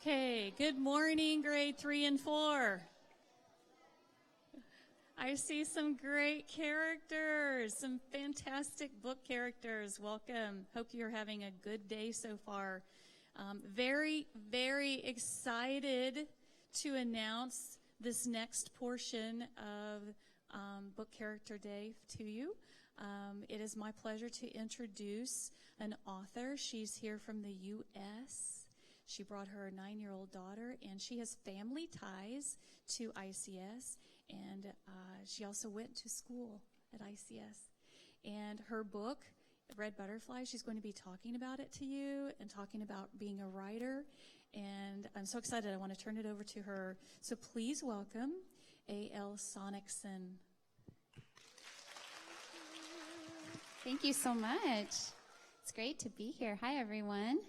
Okay, good morning, grade 3 and 4. I see some great characters, some fantastic book characters. Welcome. Hope you're having a good day so far. Very, very excited to announce this next portion of Book Character Day to you. It is my pleasure to introduce an author. She's here from the U.S. She brought her 9-year-old daughter, and she has family ties to ICS, and she also went to school at ICS. And her book, Red Butterfly, she's going to be talking about it to you and talking about being a writer. And I'm so excited. I want to turn it over to her. So please welcome A.L. Sonicson. Thank you so much. It's great to be here. Hi, everyone.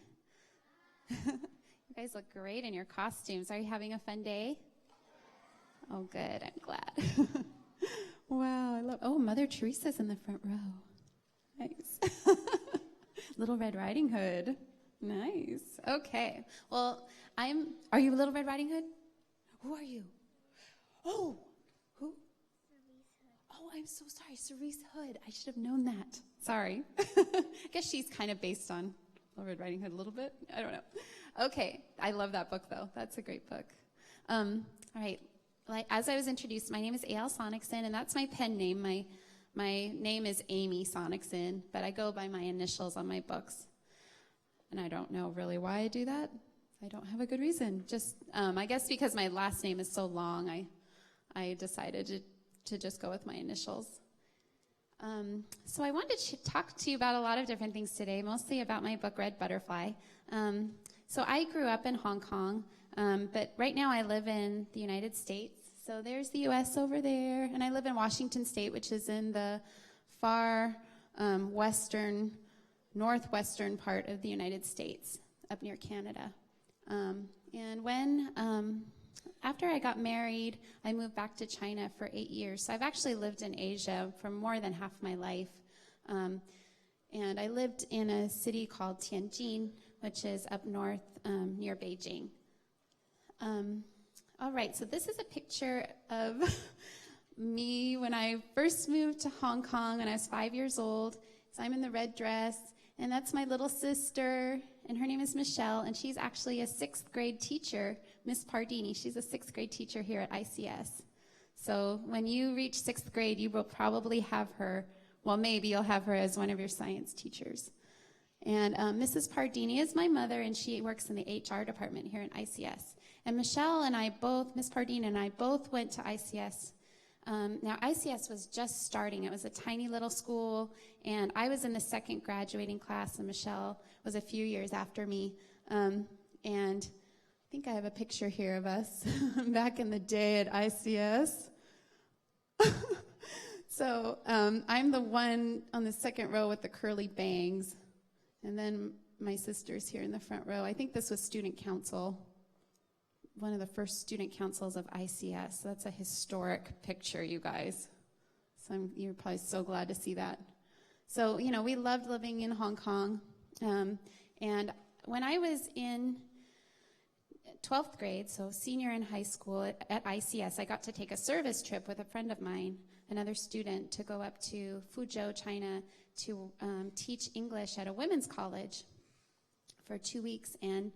You guys look great in your costumes. Are you having a fun day? Oh, good. I'm glad. Wow. Mother Teresa's in the front row. Nice. Little Red Riding Hood. Nice. Okay. Well, are you Little Red Riding Hood? Who are you? Oh, who? Oh, I'm so sorry. Cerise Hood. I should have known that. Sorry. I guess she's kind of based on Little Red Riding Hood a little bit. I don't know. Okay. I love that book, though. That's a great book. All right. As I was introduced, my name is A.L. Sonicson, and that's my pen name. My name is Amy Sonicson, but I go by my initials on my books. And I don't know really why I do that. I don't have a good reason. Just, I guess because my last name is so long, I decided to just go with my initials. So I wanted to talk to you about a lot of different things today, mostly about my book, Red Butterfly. So I grew up in Hong Kong, but right now I live in the United States. So there's the U.S. over there, and I live in Washington State, which is in the far northwestern part of the United States, up near Canada. And when after I got married, I moved back to China for 8 years. So I've actually lived in Asia for more than half my life. And I lived in a city called Tianjin, which is up north near Beijing. All right, so this is a picture of me when I first moved to Hong Kong when I was 5 years old. So I'm in the red dress, and that's my little sister, and her name is Michelle, and she's actually a 6th grade teacher, Miss Pardini. She's a 6th grade teacher here at ICS. So when you reach 6th grade, you will probably have her, well, maybe you'll have her as one of your science teachers. And Mrs. Pardini is my mother, and she works in the HR department here at ICS. And Michelle and I both, Miss Pardini and I both went to ICS. Now, ICS was just starting. It was a tiny little school, and I was in the 2nd graduating class, and Michelle was a few years after me. And I think I have a picture here of us back in the day at ICS. So I'm the one on the 2nd row with the curly bangs, and then my sister's here in the front row. I think this was student council. One of the first student councils of ICS. That's a historic picture, you guys. So you're probably so glad to see that. So, we loved living in Hong Kong. And when I was in 12th grade, so senior in high school at ICS, I got to take a service trip with a friend of mine, another student, to go up to Fuzhou, China, to teach English at a women's college for 2 weeks. And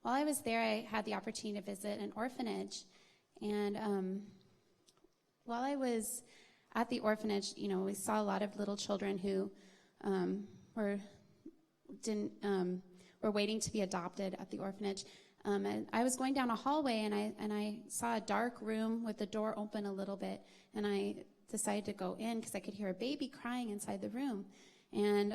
while I was there, I had the opportunity to visit an orphanage. And while I was at the orphanage, we saw a lot of little children who were waiting to be adopted at the orphanage. And I was going down a hallway, and I saw a dark room with the door open a little bit. And I decided to go in because I could hear a baby crying inside the room. And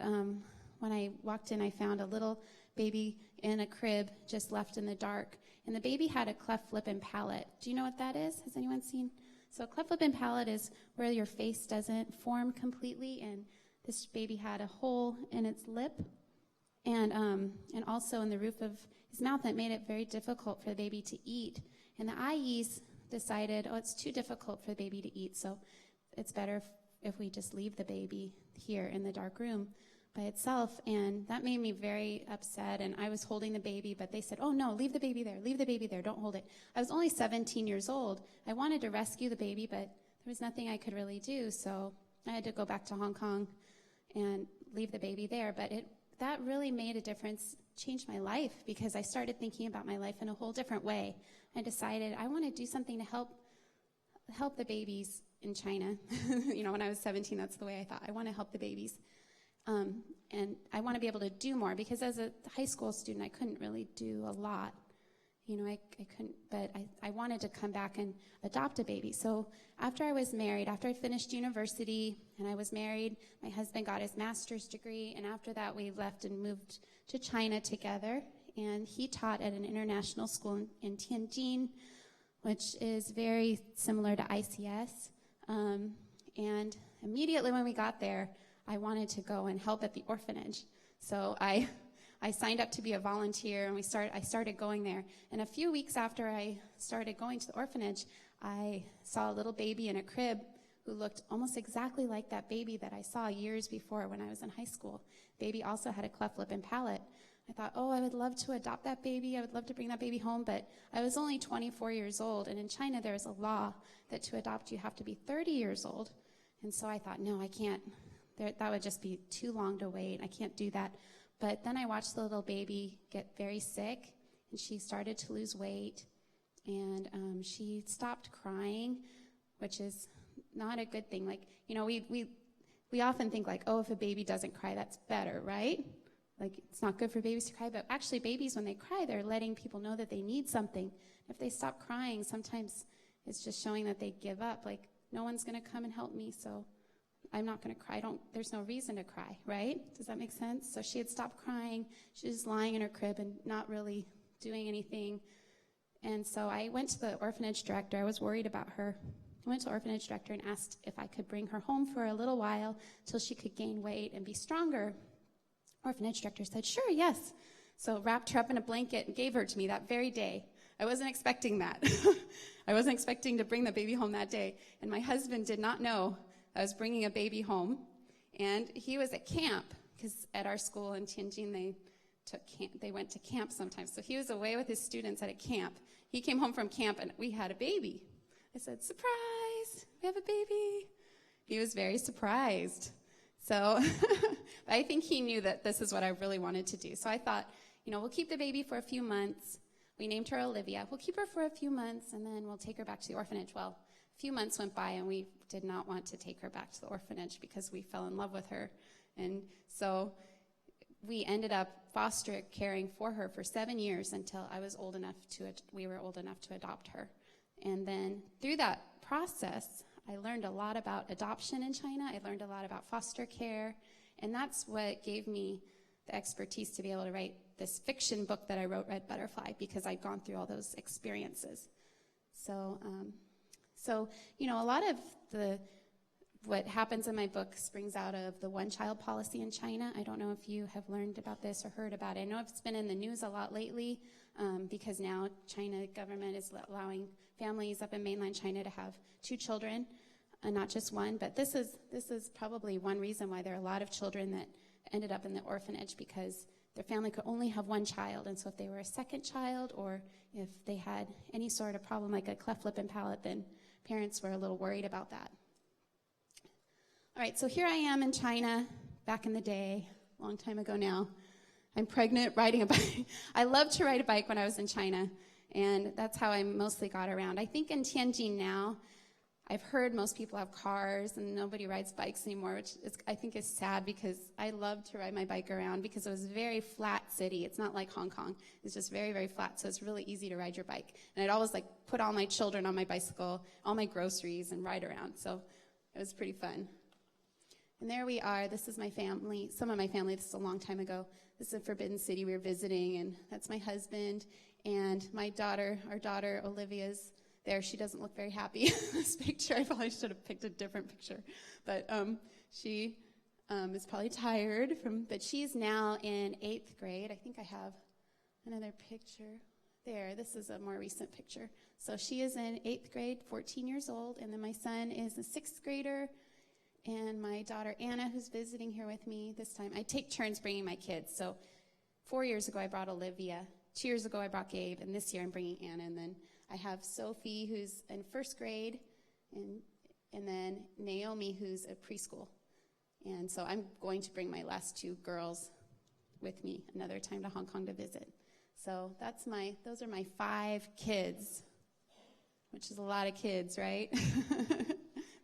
when I walked in, I found a little baby in a crib just left in the dark. And the baby had a cleft lip and palate. Do you know what that is? Has anyone seen? So a cleft lip and palate is where your face doesn't form completely, and this baby had a hole in its lip and also in the roof of his mouth. That made it very difficult for the baby to eat. And the IEs decided, it's too difficult for the baby to eat, so it's better if we just leave the baby here in the dark room. by itself, and that made me very upset. And I was holding the baby, but they said, oh no, leave the baby there, don't hold it. I was only 17 years old. I wanted to rescue the baby, but there was nothing I could really do, so I had to go back to Hong Kong and leave the baby there. But that really made a difference, changed my life, because I started thinking about my life in a whole different way. I decided I want to do something to help the babies in China. When I was 17, that's the way I thought. I want to help the babies. And I want to be able to do more, because as a high school student, I couldn't really do a lot. I couldn't, but I wanted to come back and adopt a baby. So after I was married, after I finished university and I was married, my husband got his master's degree, and after that we left and moved to China together. And he taught at an international school in Tianjin, which is very similar to ICS. And immediately when we got there, I wanted to go and help at the orphanage. So I signed up to be a volunteer, and I started going there. And a few weeks after I started going to the orphanage, I saw a little baby in a crib who looked almost exactly like that baby that I saw years before when I was in high school. Baby also had a cleft lip and palate. I thought, oh, I would love to adopt that baby. I would love to bring that baby home, but I was only 24 years old, and in China there is a law that to adopt you have to be 30 years old. And so I thought, no, I can't. That would just be too long to wait. I can't do that. But then I watched the little baby get very sick, and she started to lose weight, and she stopped crying, which is not a good thing. Like, we often think like, oh, if a baby doesn't cry, that's better, right? Like, it's not good for babies to cry, but actually babies, when they cry, they're letting people know that they need something. If they stop crying, sometimes it's just showing that they give up. Like, no one's going to come and help me, so I'm not going to cry. There's no reason to cry, right? Does that make sense? So she had stopped crying. She was lying in her crib and not really doing anything. And so I went to the orphanage director. I was worried about her. I went to the orphanage director and asked if I could bring her home for a little while till she could gain weight and be stronger. Orphanage director said, sure, yes. So wrapped her up in a blanket and gave her to me that very day. I wasn't expecting that. I wasn't expecting to bring the baby home that day. And my husband did not know I was bringing a baby home, and he was at camp, because at our school in Tianjin, they went to camp sometimes. So he was away with his students at a camp. He came home from camp, and we had a baby. I said, surprise, we have a baby. He was very surprised. So I think he knew that this is what I really wanted to do. So I thought, we'll keep the baby for a few months. We named her Olivia. We'll keep her for a few months, and then we'll take her back to the orphanage. Well, a few months went by, and we did not want to take her back to the orphanage because we fell in love with her. And so we ended up foster caring for her for 7 years until we were old enough to adopt her. And then through that process, I learned a lot about adoption in China. I learned a lot about foster care, and that's what gave me the expertise to be able to write this fiction book that I wrote, Red Butterfly, because I'd gone through all those experiences. So a lot of what happens in my book springs out of the one-child policy in China. I don't know if you have learned about this or heard about it. I know it's been in the news a lot lately because now China government is allowing families up in mainland China to have 2 children, and not just one. But this is probably one reason why there are a lot of children that ended up in the orphanage, because their family could only have 1 child. And so if they were a second child, or if they had any sort of problem like a cleft lip and palate, then parents were a little worried about that. All right, so here I am in China back in the day, a long time ago now. I'm pregnant, riding a bike. I loved to ride a bike when I was in China, and that's how I mostly got around. I think in Tianjin now, I've heard most people have cars and nobody rides bikes anymore, which I think is sad, because I loved to ride my bike around because it was a very flat city. It's not like Hong Kong. It's just very, very flat, so it's really easy to ride your bike. And I'd always put all my children on my bicycle, all my groceries, and ride around. So it was pretty fun. And there we are. This is my family, some of my family. This is a long time ago. This is a Forbidden City we were visiting, and that's my husband and my daughter. Our daughter, Olivia's there. She doesn't look very happy in this picture. I probably should have picked a different picture. But she is probably tired, but she's now in 8th grade. I think I have another picture there. This is a more recent picture. So she is in 8th grade, 14 years old, and then my son is a 6th grader, and my daughter Anna, who's visiting here with me this time. I take turns bringing my kids. So 4 years ago, I brought Olivia. 2 years ago, I brought Gabe. And this year, I'm bringing Anna. And then I have Sophie, who's in first grade, and then Naomi, who's at preschool. And so I'm going to bring my last two girls with me another time to Hong Kong to visit. So those are my 5 kids, which is a lot of kids, right?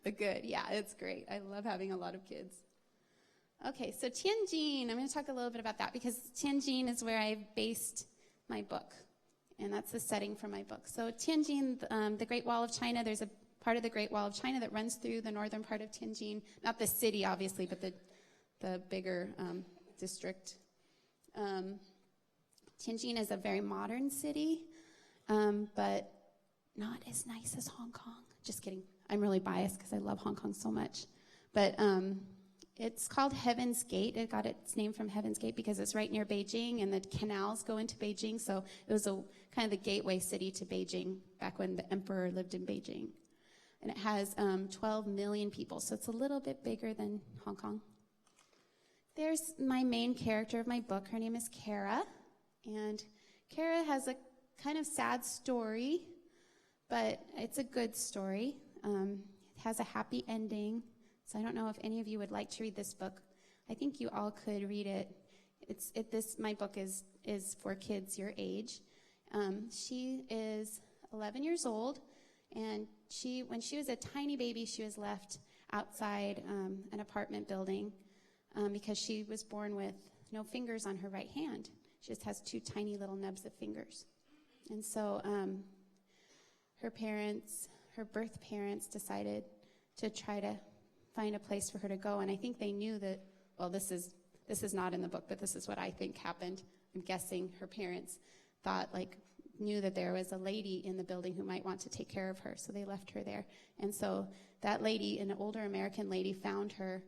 But good. Yeah, it's great. I love having a lot of kids. Okay, so Tianjin, I'm going to talk a little bit about that because Tianjin is where I've based my book, and that's the setting for my book. So Tianjin, the Great Wall of China, there's a part of the Great Wall of China that runs through the northern part of Tianjin, not the city, obviously, but the bigger district. Tianjin is a very modern city, but not as nice as Hong Kong. Just kidding. I'm really biased because I love Hong Kong so much. But it's called Heaven's Gate. It got its name from Heaven's Gate because it's right near Beijing, and the canals go into Beijing. So it was kind of the gateway city to Beijing back when the emperor lived in Beijing. And it has 12 million people, so it's a little bit bigger than Hong Kong. There's my main character of my book. Her name is Kara. And Kara has a kind of sad story, but it's a good story. It has a happy ending. So I don't know if any of you would like to read this book. I think you all could read it. My book is for kids your age. She is 11 years old, and when she was a tiny baby, she was left outside an apartment building because she was born with no fingers on her right hand. She just has 2 tiny little nubs of fingers. And so her birth parents decided to try to find a place for her to go. And I think they knew that, well, this is not in the book, but this is what I think happened. I'm guessing her parents knew that there was a lady in the building who might want to take care of her. So they left her there. And so that lady, an older American lady, found her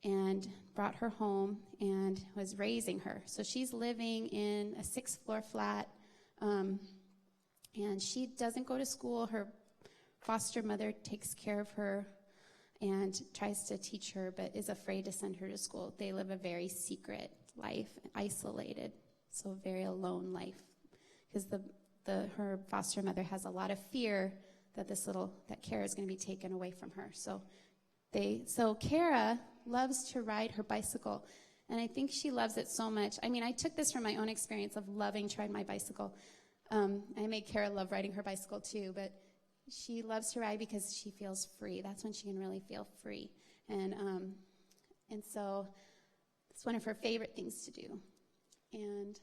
and brought her home and was raising her. So she's living in a 6th-floor flat, and she doesn't go to school. Her foster mother takes care of her and tries to teach her, but is afraid to send her to school. They live a very secret life, isolated, so a very alone life, because her foster mother has a lot of fear that that Kara is going to be taken away from her. So Kara loves to ride her bicycle, and I think she loves it so much. I mean, I took this from my own experience of loving to ride my bicycle. I made Kara love riding her bicycle too, but she loves to ride because she feels free. That's when she can really feel free. And so it's one of her favorite things to do. And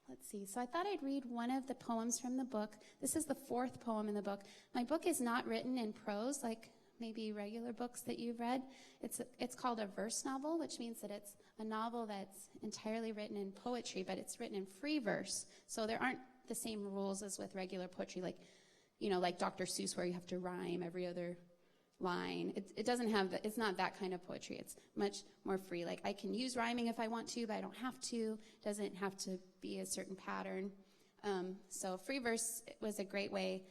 let's see. So I thought I'd read one of the poems from the book. This is the 4th poem in the book. My book is not written in prose like maybe regular books that you've read. It's called a verse novel, which means that it's a novel that's entirely written in poetry, but it's written in free verse. So there aren't the same rules as with regular poetry, like Dr. Seuss, where you have to rhyme every other line. It doesn't have it's not that kind of poetry. It's much more free. Like, I can use rhyming if I want to, but I don't have to. It doesn't have to be a certain pattern. So free verse was a great way,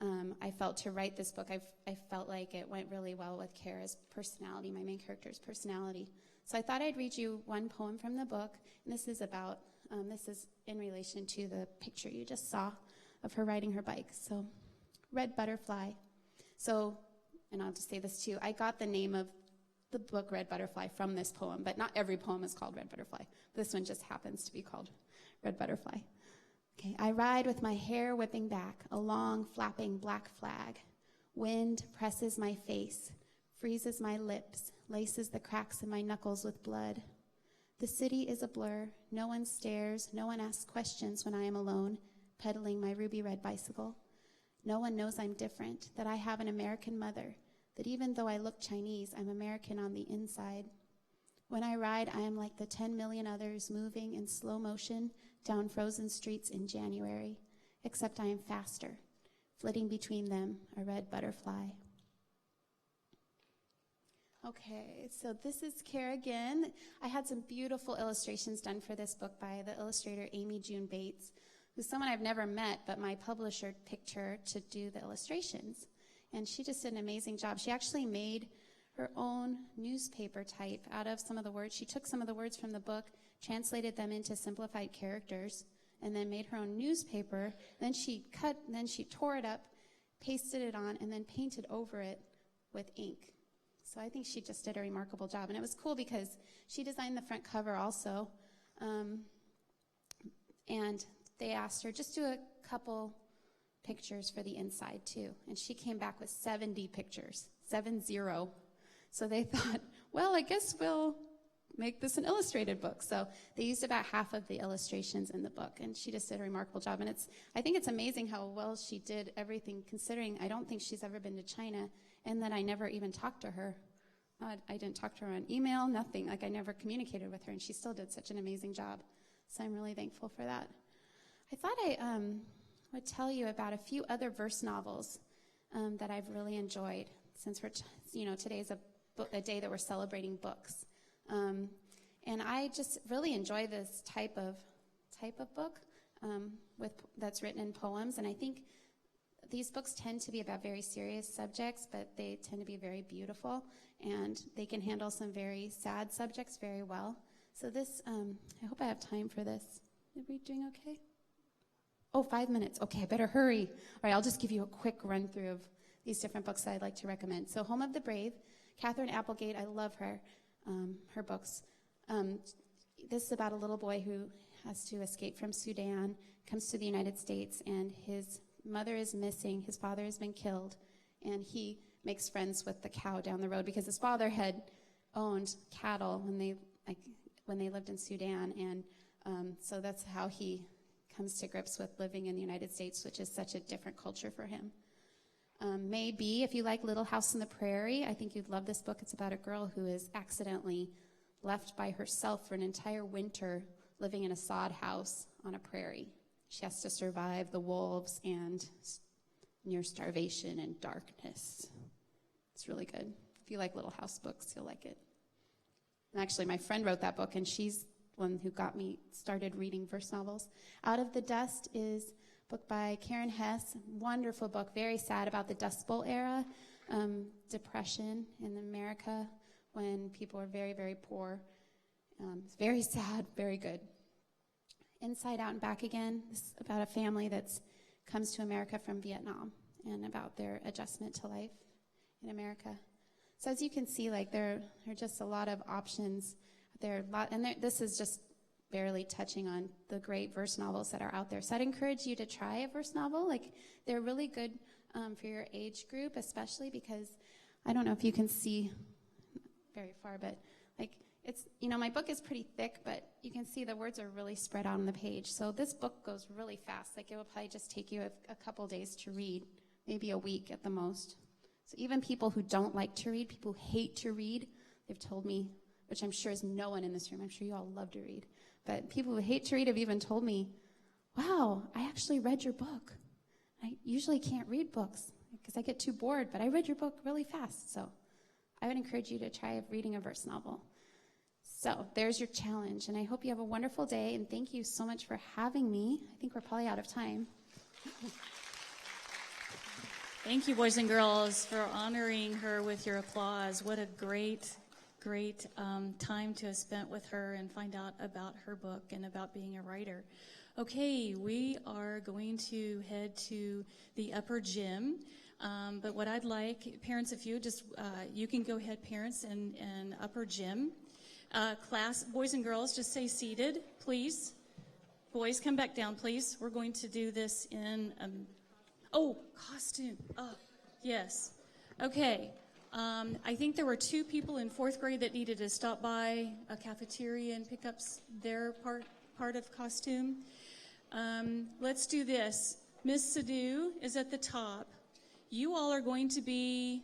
I felt, to write this book. I felt like it went really well with Kara's personality, my main character's personality. So I thought I'd read you one poem from the book, and this is in relation to the picture you just saw of her riding her bike. So, Red Butterfly. So, and I'll just say this too, I got the name of the book Red Butterfly from this poem, but not every poem is called Red Butterfly. This one just happens to be called Red Butterfly. Okay, I ride with my hair whipping back, a long flapping black flag. Wind presses my face, freezes my lips, laces the cracks in my knuckles with blood. The city is a blur. No one stares, no one asks questions when I am alone, pedaling my ruby red bicycle. No one knows I'm different, that I have an American mother, that even though I look Chinese, I'm American on the inside. When I ride, I am like the 10 million others moving in slow motion down frozen streets in January, except I am faster, flitting between them, a red butterfly. Okay, so this is Kara again. I had some beautiful illustrations done for this book by the illustrator Amy June Bates, who's someone I've never met, but my publisher picked her to do the illustrations. And she just did an amazing job. She actually made her own newspaper type out of some of the words. She took some of the words from the book, translated them into simplified characters, and then made her own newspaper. Then she tore it up, pasted it on, and then painted over it with ink. So I think she just did a remarkable job. And it was cool because she designed the front cover also. And they asked her, just do a couple pictures for the inside too. And she came back with 70 pictures, 70. So they thought, well, I guess we'll make this an illustrated book. So they used about half of the illustrations in the book, and she just did a remarkable job. And I think it's amazing how well she did everything, considering I don't think she's ever been to China, and that I never even talked to her. I didn't talk to her on email, nothing. Like, I never communicated with her, and she still did such an amazing job. So I'm really thankful for that. I thought I would tell you about a few other verse novels that I've really enjoyed, since today's a day that we're celebrating books. And I just really enjoy this type of book that's written in poems. And I think these books tend to be about very serious subjects, but they tend to be very beautiful, and they can handle some very sad subjects very well. So this, I hope I have time for this. Are we doing okay? Oh, 5 minutes. Okay, I better hurry. All right, I'll just give you a quick run through of these different books that I'd like to recommend. So Home of the Brave, Catherine Applegate, I love her books. This is about a little boy who has to escape from Sudan, comes to the United States, and his mother is missing. His father has been killed, and he makes friends with the cow down the road because his father had owned cattle when they lived in Sudan, and so that's how he comes to grips with living in the United States, which is such a different culture for him. Maybe, if you like Little House on the Prairie, I think you'd love this book. It's about a girl who is accidentally left by herself for an entire winter living in a sod house on a prairie. She has to survive the wolves and near starvation and darkness. It's really good. If you like Little House books, you'll like it. And actually, my friend wrote that book, and she's one who got me started reading verse novels. Out of the Dust is a book by Karen Hess. Wonderful book, very sad, about the Dust Bowl era, depression in America when people were very, very poor. It's very sad, very good. Inside Out and Back Again is about a family that comes to America from Vietnam and about their adjustment to life in America. So as you can see, like, there are just a lot of options. This is just barely touching on the great verse novels that are out there. So I'd encourage you to try a verse novel. Like, they're really good for your age group, especially because I don't know if you can see very far, but like, it's, my book is pretty thick, but you can see the words are really spread out on the page. So this book goes really fast. Like, it will probably just take you a couple days to read, maybe a week at the most. So even people who don't like to read, people who hate to read, they've told me, which I'm sure is no one in this room. I'm sure you all love to read. But people who hate to read have even told me, wow, I actually read your book. I usually can't read books because I get too bored, but I read your book really fast. So I would encourage you to try reading a verse novel. So there's your challenge, and I hope you have a wonderful day, and thank you so much for having me. I think we're probably out of time. Thank you, boys and girls, for honoring her with your applause. What a great time to have spent with her and find out about her book and about being a writer. Okay, we are going to head to the upper gym. But what I'd like, parents, if you just, you can go ahead, parents, and upper gym. Class, boys and girls, just stay seated, please. Boys, come back down, please. We're going to do this in, costume. Oh, yes. Okay. I think there were 2 people in 4th grade that needed to stop by a cafeteria and pick up their part of costume. Let's do this. Miss Sadhu is at the top. You all are going to be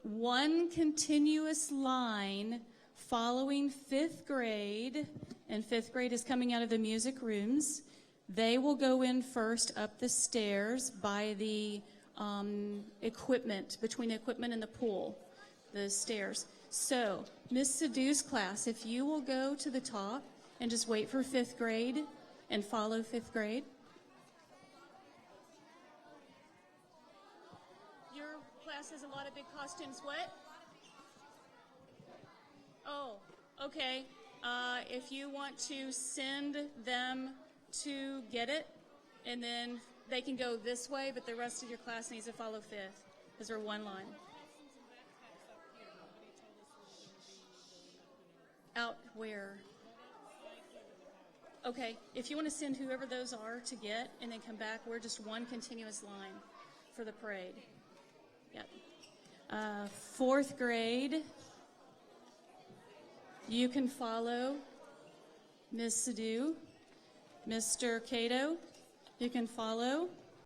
one continuous line following 5th grade, and 5th grade is coming out of the music rooms. They will go in first up the stairs by the equipment, between the equipment and the pool, the stairs. So, Miss Sadhu's class, if you will go to the top and just wait for 5th grade and follow 5th grade. Your class has a lot of big costumes. What? Oh, okay. If you want to send them to get it, and then they can go this way, but the rest of your class needs to follow fifth, because we're one line. Out where? Okay, if you want to send whoever those are to get and then come back, we're just one continuous line for the parade. Yep. Fourth grade, you can follow Ms. Sadu. Mr. Cato, you can follow